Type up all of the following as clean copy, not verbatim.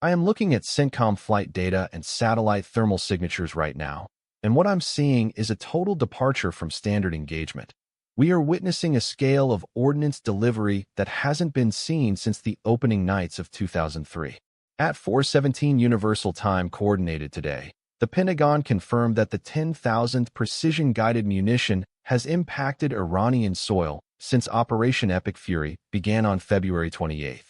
I am looking at CENTCOM flight data and satellite thermal signatures right now, and what I'm seeing is a total departure from standard engagement. We are witnessing a scale of ordnance delivery that hasn't been seen since the opening nights of 2003. At 4:17 Universal Time Coordinated today, the Pentagon confirmed that the 10,000th precision-guided munition has impacted Iranian soil since Operation Epic Fury began on February 28.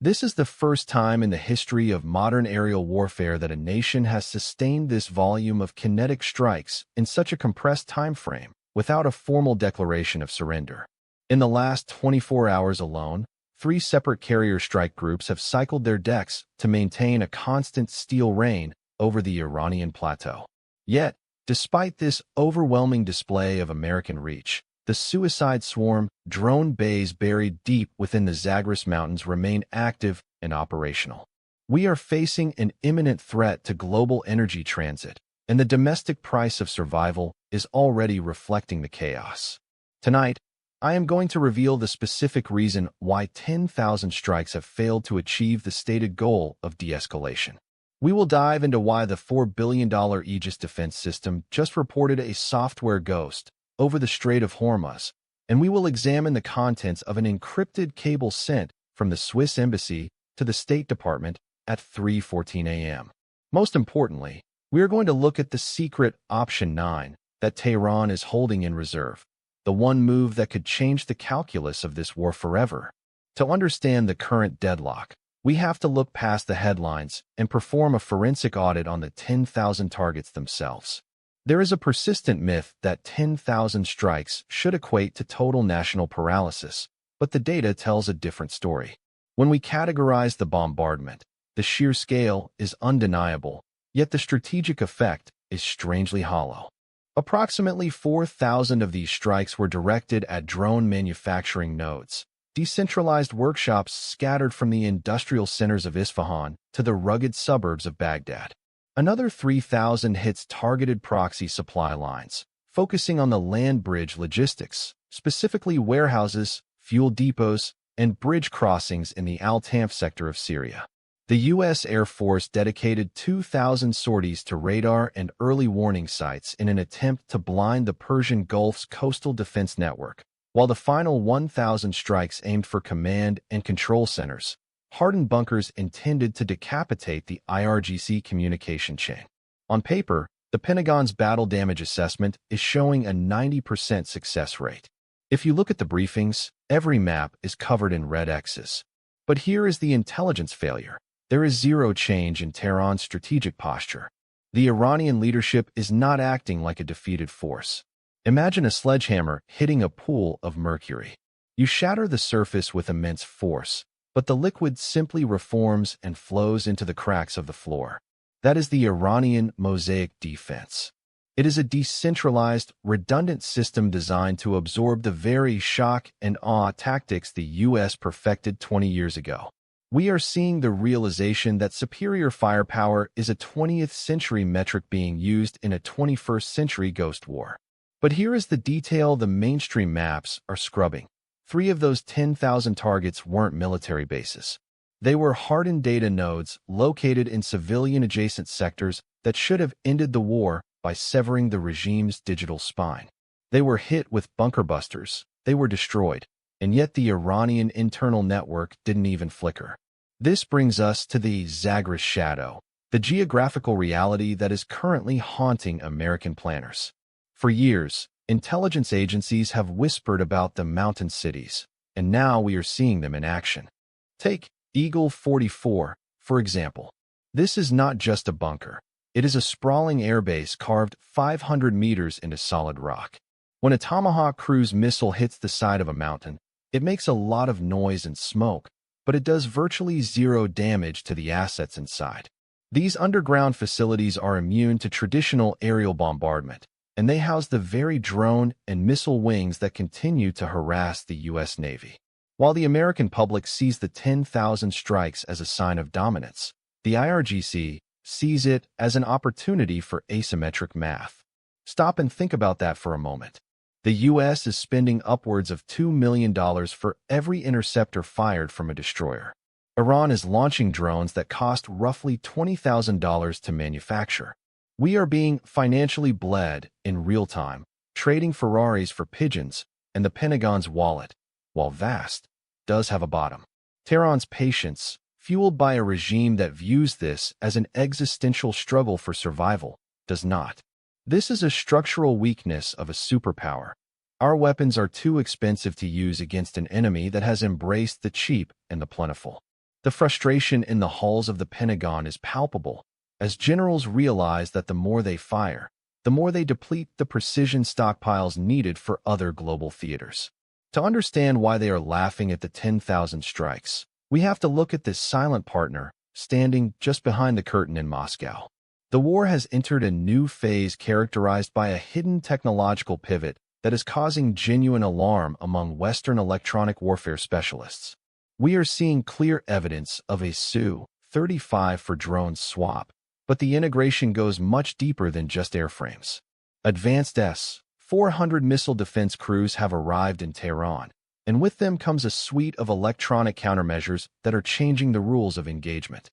This is the first time in the history of modern aerial warfare that a nation has sustained this volume of kinetic strikes in such a compressed time frame without a formal declaration of surrender. In the last 24 hours alone, 3 separate carrier strike groups have cycled their decks to maintain a constant steel rain over the Iranian plateau. Yet, despite this overwhelming display of American reach, the suicide swarm drone bays buried deep within the Zagros Mountains remain active and operational. We are facing an imminent threat to global energy transit, and the domestic price of survival is already reflecting the chaos. Tonight, I am going to reveal the specific reason why 10,000 strikes have failed to achieve the stated goal of de-escalation. We will dive into why the $4 billion Aegis defense system just reported a software ghost over the Strait of Hormuz, and we will examine the contents of an encrypted cable sent from the Swiss embassy to the State Department at 3:14 a.m. Most importantly, we are going to look at the secret Option 9 that Tehran is holding in reserve, the one move that could change the calculus of this war forever. To understand the current deadlock, we have to look past the headlines and perform a forensic audit on the 10,000 targets themselves. There is a persistent myth that 10,000 strikes should equate to total national paralysis, but the data tells a different story. When we categorize the bombardment, the sheer scale is undeniable, yet the strategic effect is strangely hollow. Approximately 4,000 of these strikes were directed at drone manufacturing nodes, decentralized workshops scattered from the industrial centers of Isfahan to the rugged suburbs of Baghdad. Another 3,000 hits targeted proxy supply lines, focusing on the land bridge logistics, specifically warehouses, fuel depots, and bridge crossings in the Al-Tanf sector of Syria. The U.S. Air Force dedicated 2,000 sorties to radar and early warning sites in an attempt to blind the Persian Gulf's coastal defense network, while the final 1,000 strikes aimed for command and control centers, hardened bunkers intended to decapitate the IRGC communication chain. On paper, the Pentagon's battle damage assessment is showing a 90% success rate. If you look at the briefings, every map is covered in red X's. But here is the intelligence failure. There is zero change in Tehran's strategic posture. The Iranian leadership is not acting like a defeated force. Imagine a sledgehammer hitting a pool of mercury. You shatter the surface with immense force, but the liquid simply reforms and flows into the cracks of the floor. That is the Iranian Mosaic Defense. It is a decentralized, redundant system designed to absorb the very shock and awe tactics the U.S. perfected 20 years ago. We are seeing the realization that superior firepower is a 20th century metric being used in a 21st century ghost war. But here is the detail the mainstream maps are scrubbing. 3 of those 10,000 targets weren't military bases. They were hardened data nodes located in civilian-adjacent sectors that should have ended the war by severing the regime's digital spine. They were hit with bunker busters. They were destroyed. And yet the Iranian internal network didn't even flicker. This brings us to the Zagros shadow, the geographical reality that is currently haunting American planners. For years, intelligence agencies have whispered about the mountain cities, and now we are seeing them in action. Take Eagle 44, for example. This is not just a bunker. It is a sprawling airbase carved 500 meters into solid rock. When a Tomahawk cruise missile hits the side of a mountain, it makes a lot of noise and smoke, but it does virtually zero damage to the assets inside. These underground facilities are immune to traditional aerial bombardment, and they house the very drone and missile wings that continue to harass the U.S. Navy. While the American public sees the 10,000 strikes as a sign of dominance, the IRGC sees it as an opportunity for asymmetric math. Stop and think about that for a moment. The U.S. is spending upwards of $2 million for every interceptor fired from a destroyer. Iran is launching drones that cost roughly $20,000 to manufacture. We are being financially bled in real time, trading Ferraris for pigeons, and the Pentagon's wallet, while vast, does have a bottom. Tehran's patience, fueled by a regime that views this as an existential struggle for survival, does not. This is a structural weakness of a superpower. Our weapons are too expensive to use against an enemy that has embraced the cheap and the plentiful. The frustration in the halls of the Pentagon is palpable, as generals realize that the more they fire, the more they deplete the precision stockpiles needed for other global theaters. To understand why they are laughing at the 10,000 strikes, we have to look at this silent partner standing just behind the curtain in Moscow. The war has entered a new phase characterized by a hidden technological pivot that is causing genuine alarm among Western electronic warfare specialists. We are seeing clear evidence of a Su-35 for drones swap, but the integration goes much deeper than just airframes. Advanced S-400 missile defense crews have arrived in Tehran, and with them comes a suite of electronic countermeasures that are changing the rules of engagement.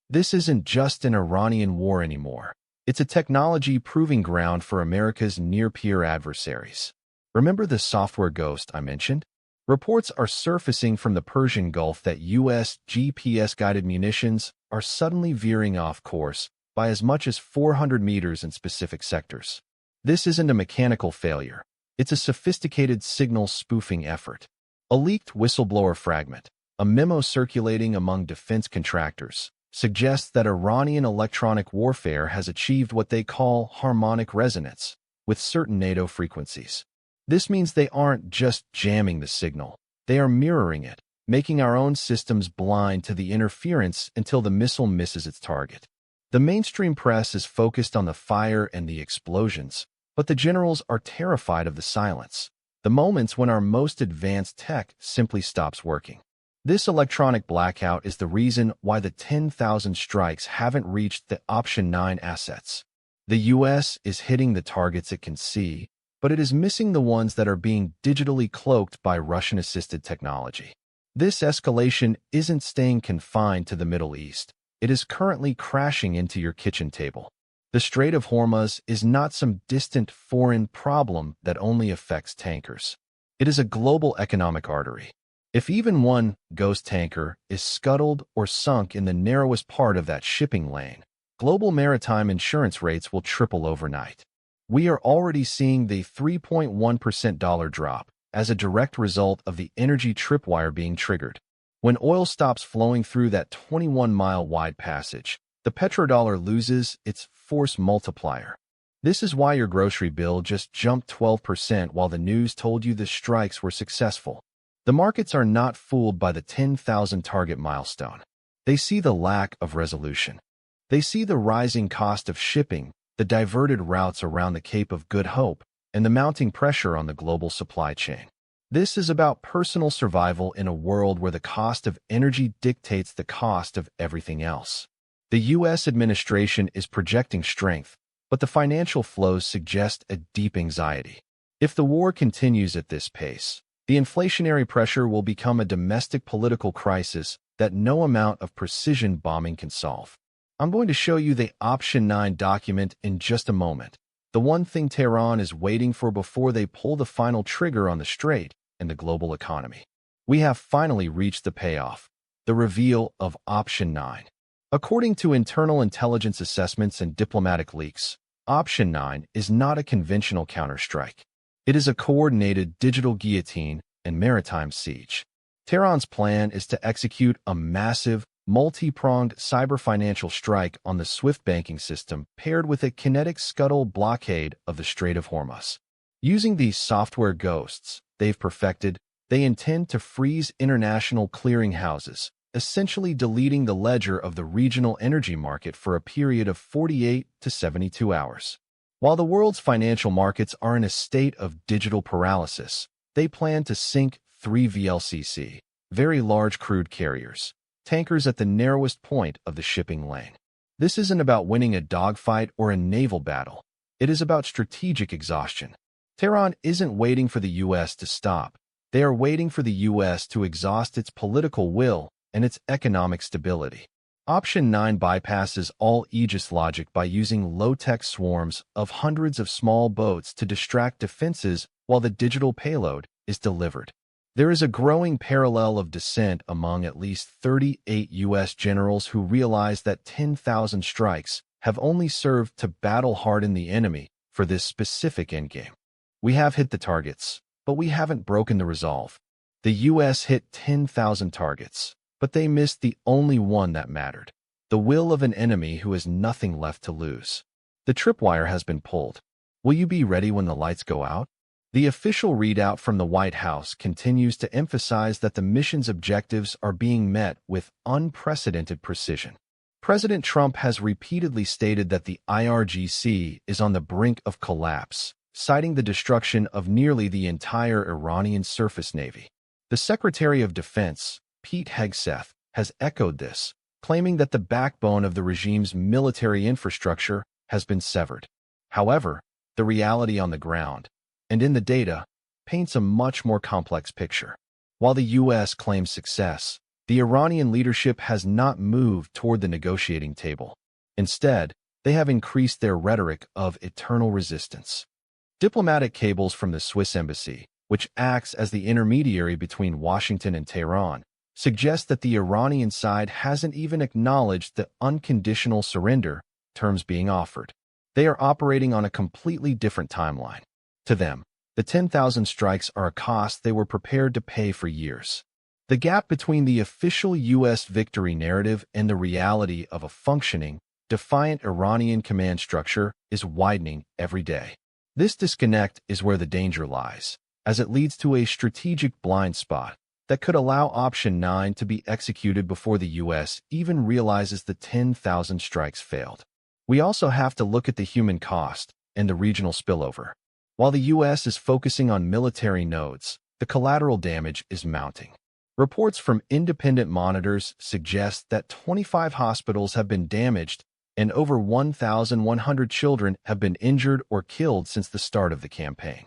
This isn't just an Iranian war anymore. It's a technology proving ground for America's near-peer adversaries. Remember the software ghost I mentioned? Reports are surfacing from the Persian Gulf that U.S. GPS-guided munitions are suddenly veering off course by as much as 400 meters in specific sectors. This isn't a mechanical failure. It's a sophisticated signal spoofing effort. A leaked whistleblower fragment, a memo circulating among defense contractors, suggests that Iranian electronic warfare has achieved what they call harmonic resonance with certain NATO frequencies. This means they aren't just jamming the signal, they are mirroring it, making our own systems blind to the interference until the missile misses its target. The mainstream press is focused on the fire and the explosions, but the generals are terrified of the silence, the moments when our most advanced tech simply stops working. This electronic blackout is the reason why the 10,000 strikes haven't reached the Option 9 assets. The U.S. is hitting the targets it can see, but it is missing the ones that are being digitally cloaked by Russian-assisted technology. This escalation isn't staying confined to the Middle East. It is currently crashing into your kitchen table. The Strait of Hormuz is not some distant foreign problem that only affects tankers. It is a global economic artery. If even one ghost tanker is scuttled or sunk in the narrowest part of that shipping lane, global maritime insurance rates will triple overnight. We are already seeing the 3.1% dollar drop as a direct result of the energy tripwire being triggered. When oil stops flowing through that 21-mile wide passage, the petrodollar loses its force multiplier. This is why your grocery bill just jumped 12% while the news told you the strikes were successful. The markets are not fooled by the 10,000 target milestone. They see the lack of resolution. They see the rising cost of shipping, the diverted routes around the Cape of Good Hope, and the mounting pressure on the global supply chain. This is about personal survival in a world where the cost of energy dictates the cost of everything else. The U.S. administration is projecting strength, but the financial flows suggest a deep anxiety. If the war continues at this pace, the inflationary pressure will become a domestic political crisis that no amount of precision bombing can solve. I'm going to show you the Option 9 document in just a moment, the one thing Tehran is waiting for before they pull the final trigger on the strait and the global economy. We have finally reached the payoff, the reveal of Option 9. According to internal intelligence assessments and diplomatic leaks, Option 9 is not a conventional counterstrike. It is a coordinated digital guillotine and maritime siege. Tehran's plan is to execute a massive, multi-pronged cyber-financial strike on the SWIFT banking system paired with a kinetic scuttle blockade of the Strait of Hormuz. Using these software ghosts they've perfected, they intend to freeze international clearinghouses, essentially deleting the ledger of the regional energy market for a period of 48 to 72 hours. While the world's financial markets are in a state of digital paralysis, they plan to sink 3 VLCC, very large crude carriers, tankers at the narrowest point of the shipping lane. This isn't about winning a dogfight or a naval battle. It is about strategic exhaustion. Tehran isn't waiting for the U.S. to stop. They are waiting for the U.S. to exhaust its political will and its economic stability. Option 9 bypasses all Aegis logic by using low-tech swarms of hundreds of small boats to distract defenses while the digital payload is delivered. There is a growing parallel of dissent among at least 38 U.S. generals who realize that 10,000 strikes have only served to battle-harden the enemy for this specific endgame. We have hit the targets, but we haven't broken the resolve. The U.S. hit 10,000 targets, but they missed the only one that mattered: the will of an enemy who has nothing left to lose. The tripwire has been pulled. Will you be ready when the lights go out? The official readout from the White House continues to emphasize that the mission's objectives are being met with unprecedented precision. President Trump has repeatedly stated that the IRGC is on the brink of collapse, citing the destruction of nearly the entire Iranian surface navy. The Secretary of Defense, Pete Hegseth, has echoed this, claiming that the backbone of the regime's military infrastructure has been severed. However, the reality on the ground, and in the data, paints a much more complex picture. While the U.S. claims success, the Iranian leadership has not moved toward the negotiating table. Instead, they have increased their rhetoric of eternal resistance. Diplomatic cables from the Swiss embassy, which acts as the intermediary between Washington and Tehran, suggest that the Iranian side hasn't even acknowledged the unconditional surrender terms being offered. They are operating on a completely different timeline. To them, the 10,000 strikes are a cost they were prepared to pay for years. The gap between the official U.S. victory narrative and the reality of a functioning, defiant Iranian command structure is widening every day. This disconnect is where the danger lies, as it leads to a strategic blind spot that could allow Option 9 to be executed before the U.S. even realizes the 10,000 strikes failed. We also have to look at the human cost and the regional spillover. While the U.S. is focusing on military nodes, the collateral damage is mounting. Reports from independent monitors suggest that 25 hospitals have been damaged and over 1,100 children have been injured or killed since the start of the campaign.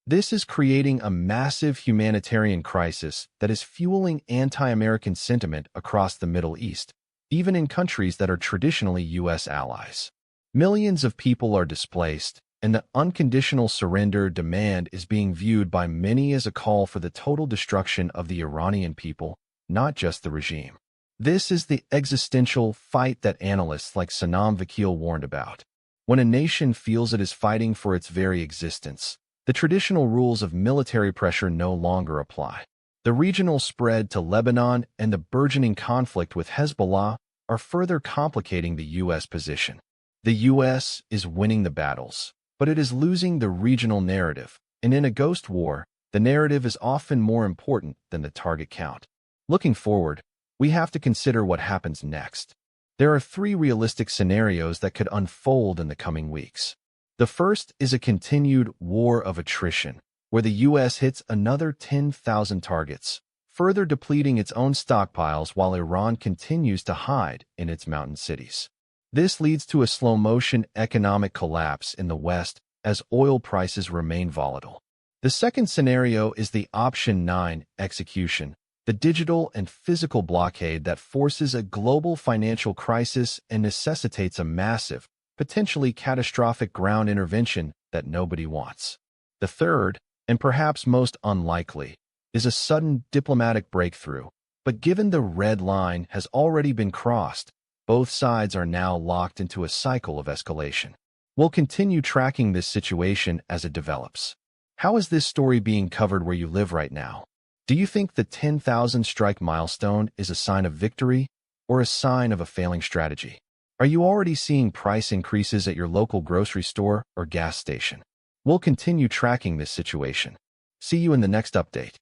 This is creating a massive humanitarian crisis that is fueling anti-American sentiment across the Middle East, even in countries that are traditionally U.S. allies. Millions of people are displaced, and the unconditional surrender demand is being viewed by many as a call for the total destruction of the Iranian people, not just the regime. This is the existential fight that analysts like Sanam Vakil warned about. When a nation feels it is fighting for its very existence, the traditional rules of military pressure no longer apply. The regional spread to Lebanon and the burgeoning conflict with Hezbollah are further complicating the U.S. position. The U.S. is winning the battles, but it is losing the regional narrative, and in a ghost war, the narrative is often more important than the target count. Looking forward, we have to consider what happens next. There are 3 realistic scenarios that could unfold in the coming weeks. The first is a continued war of attrition, where the U.S. hits another 10,000 targets, further depleting its own stockpiles while Iran continues to hide in its mountain cities. This leads to a slow-motion economic collapse in the West as oil prices remain volatile. The second scenario is the Option 9 execution, the digital and physical blockade that forces a global financial crisis and necessitates a massive, potentially catastrophic ground intervention that nobody wants. The third, and perhaps most unlikely, is a sudden diplomatic breakthrough, but given the red line has already been crossed, both sides are now locked into a cycle of escalation. We'll continue tracking this situation as it develops. How is this story being covered where you live right now? Do you think the 10,000 strike milestone is a sign of victory or a sign of a failing strategy? Are you already seeing price increases at your local grocery store or gas station? We'll continue tracking this situation. See you in the next update.